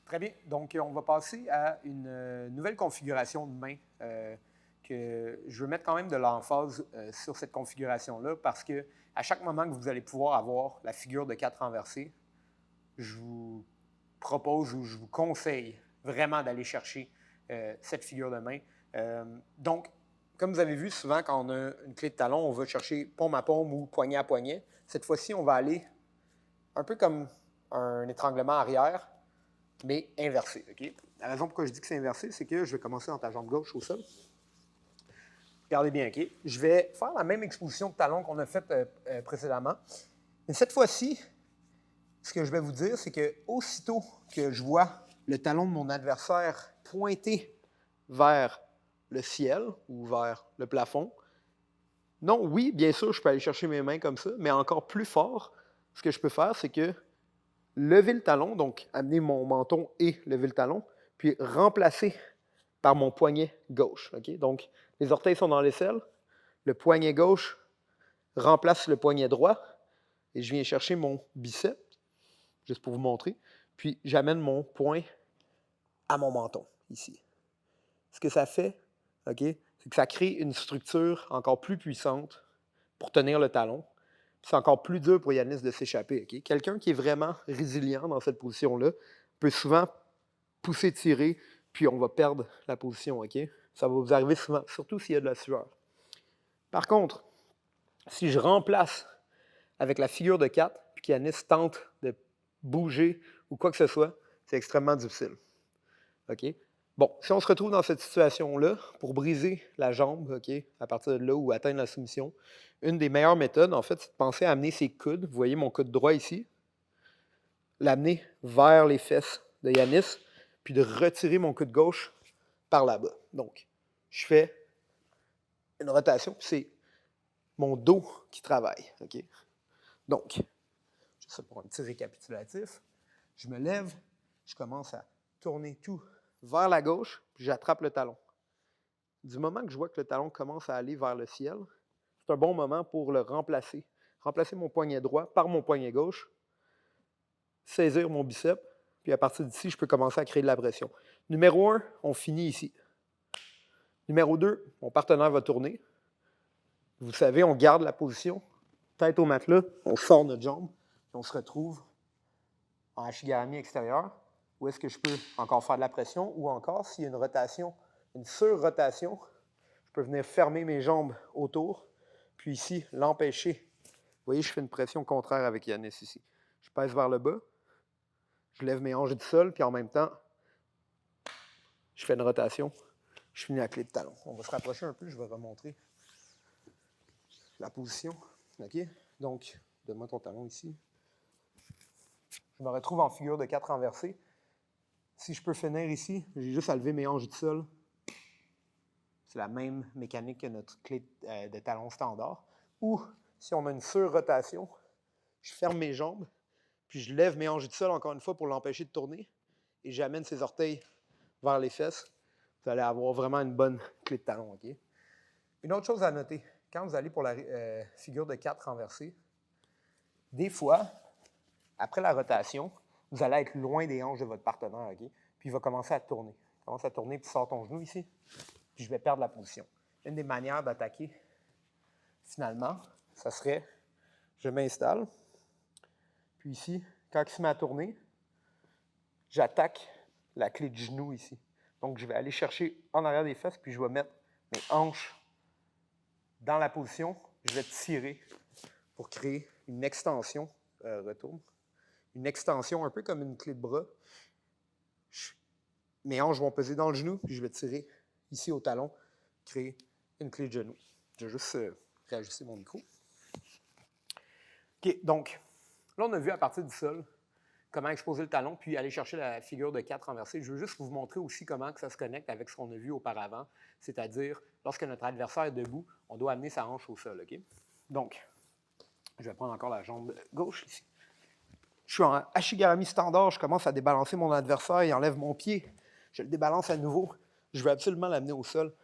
Très bien. Donc, on va passer à une nouvelle configuration de main que je veux mettre quand même de l'emphase sur cette configuration-là parce que à chaque moment que vous allez pouvoir avoir la figure de 4 renversée, je vous propose ou je vous conseille vraiment d'aller chercher cette figure de main. Donc, comme vous avez vu, souvent quand on a une clé de talon, on va chercher paume à paume ou poignet à poignet. Cette fois-ci, on va aller un peu comme un étranglement arrière, mais inversé. Okay? La raison pourquoi je dis que c'est inversé, c'est que je vais commencer dans ta jambe gauche au sol. Regardez bien, OK? Je vais faire la même exposition de talon qu'on a faite précédemment. Mais cette fois-ci, ce que je vais vous dire, c'est que aussitôt que je vois le talon de mon adversaire pointer vers le ciel ou vers le plafond, non, oui, bien sûr, je peux aller chercher mes mains comme ça, mais encore plus fort, ce que je peux faire, c'est que lever le talon, donc amener mon menton et lever le talon, puis remplacer par mon poignet gauche. Okay? Donc, les orteils sont dans l'aisselle, le poignet gauche remplace le poignet droit, et je viens chercher mon biceps, juste pour vous montrer, puis j'amène mon poing à mon menton, ici. Ce que ça fait, okay, c'est que ça crée une structure encore plus puissante pour tenir le talon. C'est encore plus dur pour Yannis de s'échapper. Okay? Quelqu'un qui est vraiment résilient dans cette position-là peut souvent pousser, tirer, puis on va perdre la position. Okay? Ça va vous arriver souvent, surtout s'il y a de la sueur. Par contre, si je remplace avec la figure de 4, puis qu'Yannis tente de bouger ou quoi que ce soit, c'est extrêmement difficile. Okay? Bon, si on se retrouve dans cette situation-là, pour briser la jambe, okay, à partir de là ou atteindre la soumission, une des meilleures méthodes, en fait, c'est de penser à amener ses coudes. Vous voyez mon coude droit ici. L'amener vers les fesses de Yannis, puis de retirer mon coude gauche par là-bas. Donc, je fais une rotation, puis c'est mon dos qui travaille. Okay? Donc, juste pour un petit récapitulatif, je me lève, je commence à tourner tout vers la gauche, puis j'attrape le talon. Du moment que je vois que le talon commence à aller vers le ciel, c'est un bon moment pour le remplacer. Remplacer mon poignet droit par mon poignet gauche, saisir mon biceps, puis à partir d'ici, je peux commencer à créer de la pression. Numéro 1, on finit ici. Numéro 2, mon partenaire va tourner. Vous savez, on garde la position, tête au matelas, on sort notre jambe, puis on se retrouve en ashigarami extérieur. Où est-ce que je peux encore faire de la pression, ou encore, s'il y a une rotation, une sur-rotation, je peux venir fermer mes jambes autour, puis ici, l'empêcher. Vous voyez, je fais une pression contraire avec Yannis ici. Je pèse vers le bas, je lève mes hanches du sol, puis en même temps, je fais une rotation, je finis la clé de talon. On va se rapprocher un peu, je vais remontrer la position. OK? Donc, donne-moi ton talon ici. Je me retrouve en figure de 4 renversés. Si je peux finir ici, j'ai juste à lever mes hanches du sol. C'est la même mécanique que notre clé de talon standard. Ou, si on a une sur-rotation, je ferme mes jambes, puis je lève mes hanches du sol encore une fois pour l'empêcher de tourner, et j'amène ses orteils vers les fesses. Vous allez avoir vraiment une bonne clé de talon. Okay? Une autre chose à noter, quand vous allez pour la figure de 4 renversée, des fois, après la rotation, vous allez être loin des hanches de votre partenaire, okay? Puis il va commencer à tourner. Il commence à tourner, puis sort ton genou ici, puis je vais perdre la position. Une des manières d'attaquer, finalement, ça serait, je m'installe, puis ici, quand il se met à tourner, j'attaque la clé du genou ici. Donc, je vais aller chercher en arrière des fesses, puis je vais mettre mes hanches dans la position. Je vais tirer pour créer une extension, retourne, une extension un peu comme une clé de bras. Mes hanches vont peser dans le genou, puis je vais tirer ici au talon, créer une clé de genou. Je vais juste réajuster mon micro. OK, donc, là, on a vu à partir du sol comment exposer le talon, puis aller chercher la figure de 4 renversée. Je veux juste vous montrer aussi comment que ça se connecte avec ce qu'on a vu auparavant, c'est-à-dire, lorsque notre adversaire est debout, on doit amener sa hanche au sol. OK? Donc, je vais prendre encore la jambe gauche ici. Je suis en ashigarami standard, je commence à débalancer mon adversaire, il enlève mon pied, je le débalance à nouveau, je veux absolument l'amener au sol.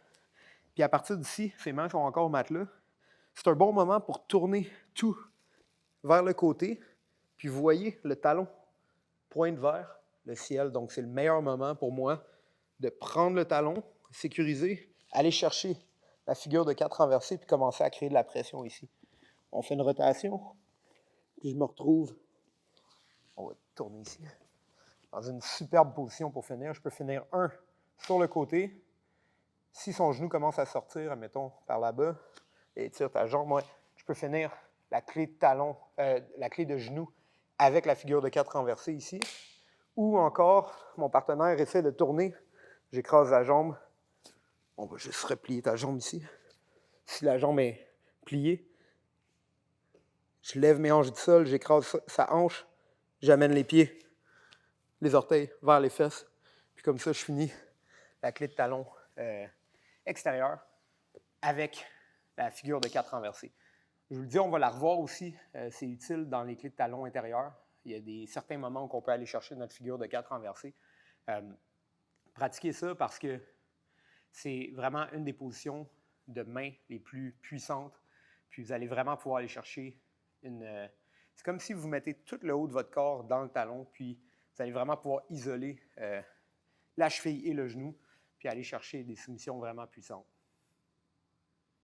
Puis à partir d'ici, ses mains sont encore au matelas. C'est un bon moment pour tourner tout vers le côté, puis vous voyez le talon pointe vers le ciel. Donc, c'est le meilleur moment pour moi de prendre le talon, sécuriser, aller chercher la figure de 4 renversée puis commencer à créer de la pression ici. On fait une rotation, puis je me retrouve, on va tourner ici, dans une superbe position pour finir. Je peux finir un sur le côté. Si son genou commence à sortir, admettons, par là-bas, et tire ta jambe, moi, je peux finir la clé de talon, la clé de genou avec la figure de 4 renversée ici. Ou encore, mon partenaire essaie de tourner, j'écrase la jambe. On va juste replier ta jambe ici. Si la jambe est pliée, je lève mes hanches du sol, j'écrase sa hanche, j'amène les pieds, les orteils vers les fesses. Puis comme ça, je finis la clé de talon extérieure avec la figure de 4 renversée. Je vous le dis, on va la revoir aussi. C'est utile dans les clés de talon intérieures. Il y a certains moments où on peut aller chercher notre figure de 4 renversée. Pratiquez ça parce que c'est vraiment une des positions de main les plus puissantes. Puis vous allez vraiment pouvoir aller chercher une... c'est comme si vous mettez tout le haut de votre corps dans le talon, puis vous allez vraiment pouvoir isoler la cheville et le genou, puis aller chercher des soumissions vraiment puissantes.